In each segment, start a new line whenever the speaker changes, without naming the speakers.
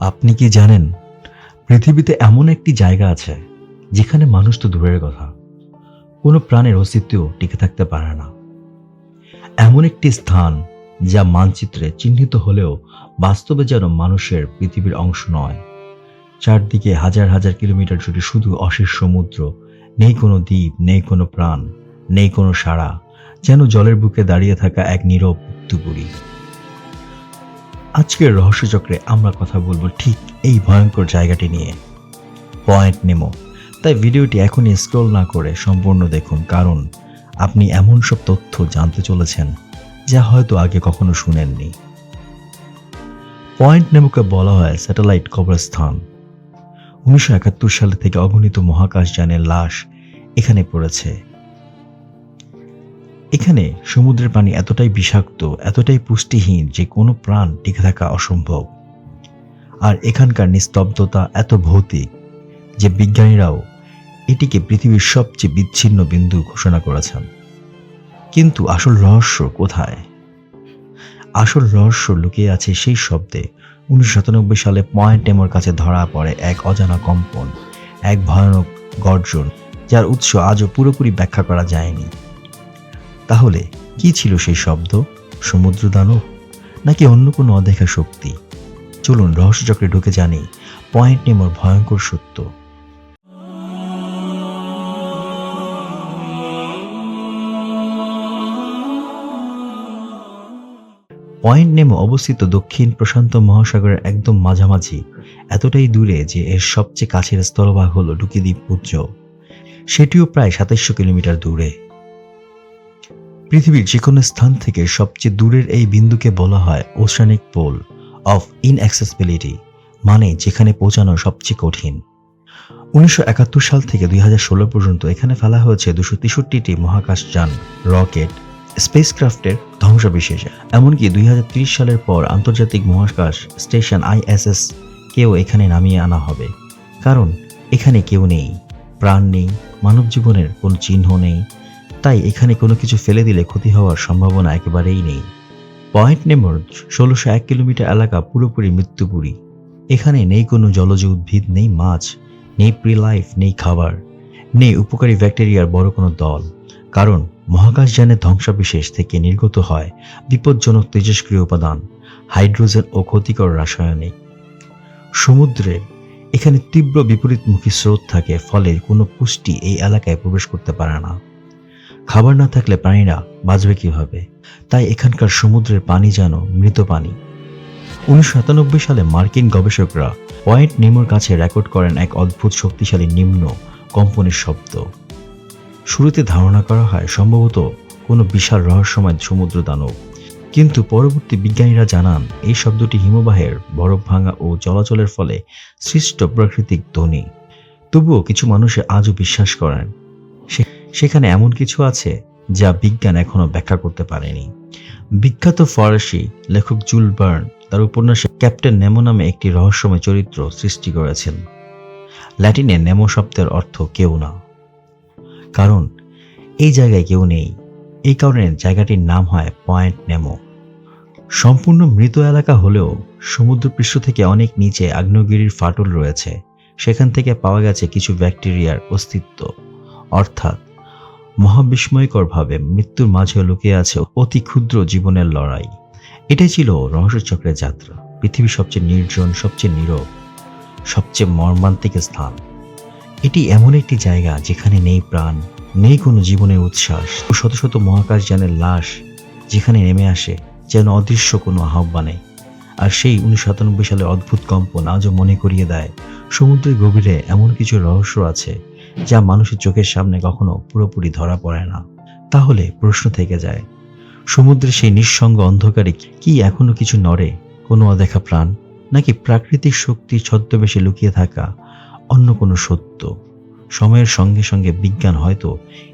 আপনি কি জানেন পৃথিবীতে এমন একটি জায়গা আছে যেখানে মানুষ তো দূরের কথা, কোনো প্রাণের অস্তিত্বও টিকে থাকতে পারে না। এমন একটি স্থান যা মানচিত্রে চিহ্নিত হলেও বাস্তবে যেন মানুষের পৃথিবীর অংশ নয়। চারদিকে হাজার হাজার কিলোমিটার জুড়ে শুধু অশেষ সমুদ্র, নেই কোনো দ্বীপ, নেই কোনো প্রাণ, নেই কোনো সাড়া, যেন জলের বুকে দাঁড়িয়ে থাকা এক নীরব মৃত্যুপুরী। আজকের রহস্যচক্রে আমরা কথা বলবো ঠিক এই ভয়ঙ্কর জায়গাটি নিয়ে, পয়েন্ট নেমো। তাই ভিডিওটি এখনই স্ক্রল না করে সম্পূর্ণ দেখুন, কারণ আপনি এমন সব তথ্য জানতে চলেছেন যা হয়তো আগে কখনো শুনেননি। পয়েন্ট নেমোকে বলা হয় স্যাটেলাইট কবরস্থান। 1971 সালে থেকে অগণিত মহাকাশযানের লাশ এখানে পড়েছে। এখানে সমুদ্রের পানি এতটাই বিষাক্ত, এতটাই পুষ্টিহীন যে কোনো প্রাণ টিকে থাকা অসম্ভব। আর এখানকার নিস্তব্ধতা এত ভৌতিক যে বিজ্ঞানীরাও এটিকে পৃথিবীর সবচেয়ে বিচ্ছিন্ন বিন্দু ঘোষণা করেছেন। কিন্তু আসল রহস্য কোথায়? আসল রহস্য লুকিয়ে আছে সেই শব্দে। 1997 সালে পয়েন্ট নেমোর কাছে ধরা পড়ে এক অজানা কম্পন, এক ভয়ানক গর্জন, যার উৎস আজও পুরোপুরি ব্যাখ্যা করা যায়নি। তাহলে কি ছিল সেই শব্দ? সমুদ্র দানব, নাকি অন্য কোনো অদেখা শক্তি? চলুন রহস্যচক্রে ঢুকে জানি পয়েন্ট নেমোর ভয়ঙ্কর সত্য। পয়েন্ট নেমো অবস্থিত দক্ষিণ প্রশান্ত মহাসাগরের একদম মাঝামাঝি, এতটাই দূরে যে এর সবচেয়ে কাছের স্থলভাগ হল ডুকি দ্বীপপুঞ্জ, সেটিও প্রায় 2700 কিলোমিটার দূরে। পৃথিবীর যে কোনো স্থান থেকে সবচেয়ে দূরের এই বিন্দুকে বলা হয় ওশানিক পোল অফ ইনঅ্যাক্সেসিবিলিটি, মানে যেখানে পৌঁছানো সবচেয়ে কঠিন। 1971 সাল থেকে 2016 পর্যন্ত এখানে ফেলা হয়েছে 263টি মহাকাশযান, রকেট, স্পেসক্রাফটের ধ্বংসাবশেষ। এমনকি 2030 সালের পর আন্তর্জাতিক মহাকাশ স্টেশন ISS কেও এখানে নামিয়ে আনা হবে, কারণ এখানে কেউ নেই, প্রাণ নেই, মানব জীবনের কোনো চিহ্ন নেই। তাই এখানে কোনো কিছু ফেলে দিলে ক্ষতি হওয়ার সম্ভাবনা একেবারেই নেই। পয়েন্ট নেমোর 1601 কিলোমিটার এলাকা পুরোপুরি মৃত্যুপুরী। এখানে নেই কোনো জলজ উদ্ভিদ, নেই মাছ, নেই প্রি লাইফ, নেই খাবার, নেই উপকারী ব্যাকটেরিয়ার বড় কোনো দল, কারণ মহাকাশযানের ধ্বংসাবশেষ থেকে নির্গত হয় বিপজ্জনক তেজস্ক্রিয় উপাদান, হাইড্রোজেন ও ক্ষতিকর রাসায়নিক। সমুদ্রে এখানে তীব্র বিপরীতমুখী স্রোত থাকে, ফলে কোনো পুষ্টি এই এলাকায় প্রবেশ করতে পারে না। খাবার না থাকলে প্রাণীরা বাঁচবে কিভাবে? তাই এখানকার সমুদ্রের পানি যেন মৃত পানি। 1997 সালে মার্কিন গবেষকরা পয়েন্ট নেমোর কাছে রেকর্ড করেন এক অদ্ভুত শক্তিশালী নিম্ন কম্পনের শব্দ। শুরুতে ধারণা করা হয় সম্ভবত কোনো বিশাল রহস্যময় সমুদ্র দানব, কিন্তু পরবর্তী বিজ্ঞানীরা জানান এই শব্দটি হিমবাহের বরফ ভাঙা ও চলাচলের ফলে সৃষ্ট প্রাকৃতিক ধ্বনি। তবুও কিছু মানুষ আজও বিশ্বাস করেন সেখানে এমন কিছু আছে যা বিজ্ঞান এখনো ব্যাখ্যা করতে পারেনি। বিখ্যাত ফরাসি লেখক জুল ভার্ন তার উপন্যাসে ক্যাপ্টেন নেমো নামে একটি রহস্যময় চরিত্র সৃষ্টি করেছেন। ল্যাটিনে নেমো শব্দের অর্থ কেউ না, কারণ এই জায়গায় কেউ নেই। এই কারণে জায়গাটির নাম হয় পয়েন্ট নেমো। সম্পূর্ণ মৃত এলাকা হলেও সমুদ্রপৃষ্ঠ থেকে অনেক নিচে আগ্নেয়গিরির ফাটল রয়েছে। সেখান থেকে পাওয়া গেছে কিছু ব্যাকটেরিয়ার অস্তিত্ব, অর্থাৎ মহাবিস্ময়করভাবে মৃত্যুর মাঝে লুকিয়ে আছে অতি ক্ষুদ্র জীবনের লড়াই। এটাই ছিল রহস্যচক্রের যাত্রা, পৃথিবীর সবচেয়ে নির্জন, সবচেয়ে নীরব, সবচেয়ে মর্মান্তিক স্থান। এটি এমন একটি জায়গা যেখানে নেই প্রাণ, নেই কোনো জীবনের উচ্ছ্বাস, ও শত শত মহাকাশযানের লাশ যেখানে নেমে আসে যেন অদৃশ্য কোনো আহ্বানে। আর সেই 1997 সালের অদ্ভুত কম্পন আজও মনে করিয়ে দেয় সমুদ্রের গভীরে এমন কিছু রহস্য আছে যা মানুষের চোখের সামনে কখনো পুরোপুরি ধরা পড়ে না। তাহলে প্রশ্ন থেকে যায়, সমুদ্রের সেই নিঃসঙ্গ অন্ধকারে কি এখনো কিছু নড়ে? কোনো অদেখা প্রাণ, নাকি প্রাকৃতিক শক্তি ছদ্মবেশে লুকিয়ে থাকা অন্য কোনো সত্য? সময়ের সঙ্গে সঙ্গে বিজ্ঞান হয়তো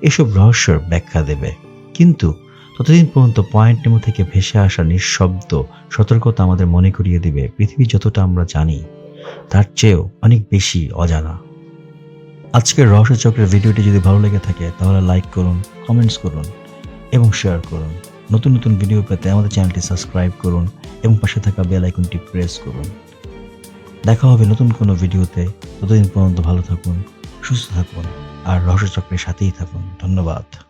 এসব রহস্যের ব্যাখ্যা দেবে, কিন্তু ততদিন পর্যন্ত পয়েন্ট নেমো থেকে ভেসে আসা নিঃশব্দ সতর্কতা আমাদের মনে করিয়ে দিবে পৃথিবী যতটা আমরা জানি তার চেয়েও অনেক বেশি অজানা। আজকের রহস্যচক্রের ভিডিওটি যদি ভালো লেগে থাকে তাহলে লাইক করুন, কমেন্টস করুন এবং শেয়ার করুন। নতুন নতুন ভিডিও পেতে আমাদের চ্যানেলটি সাবস্ক্রাইব করুন এবং পাশে থাকা বেল আইকনটি প্রেস করুন। দেখা হবে নতুন কোনো ভিডিওতে। ততদিন পর্যন্ত ভালো থাকুন, সুস্থ থাকুন আর রহস্য চক্রের সাথেই থাকুন। ধন্যবাদ।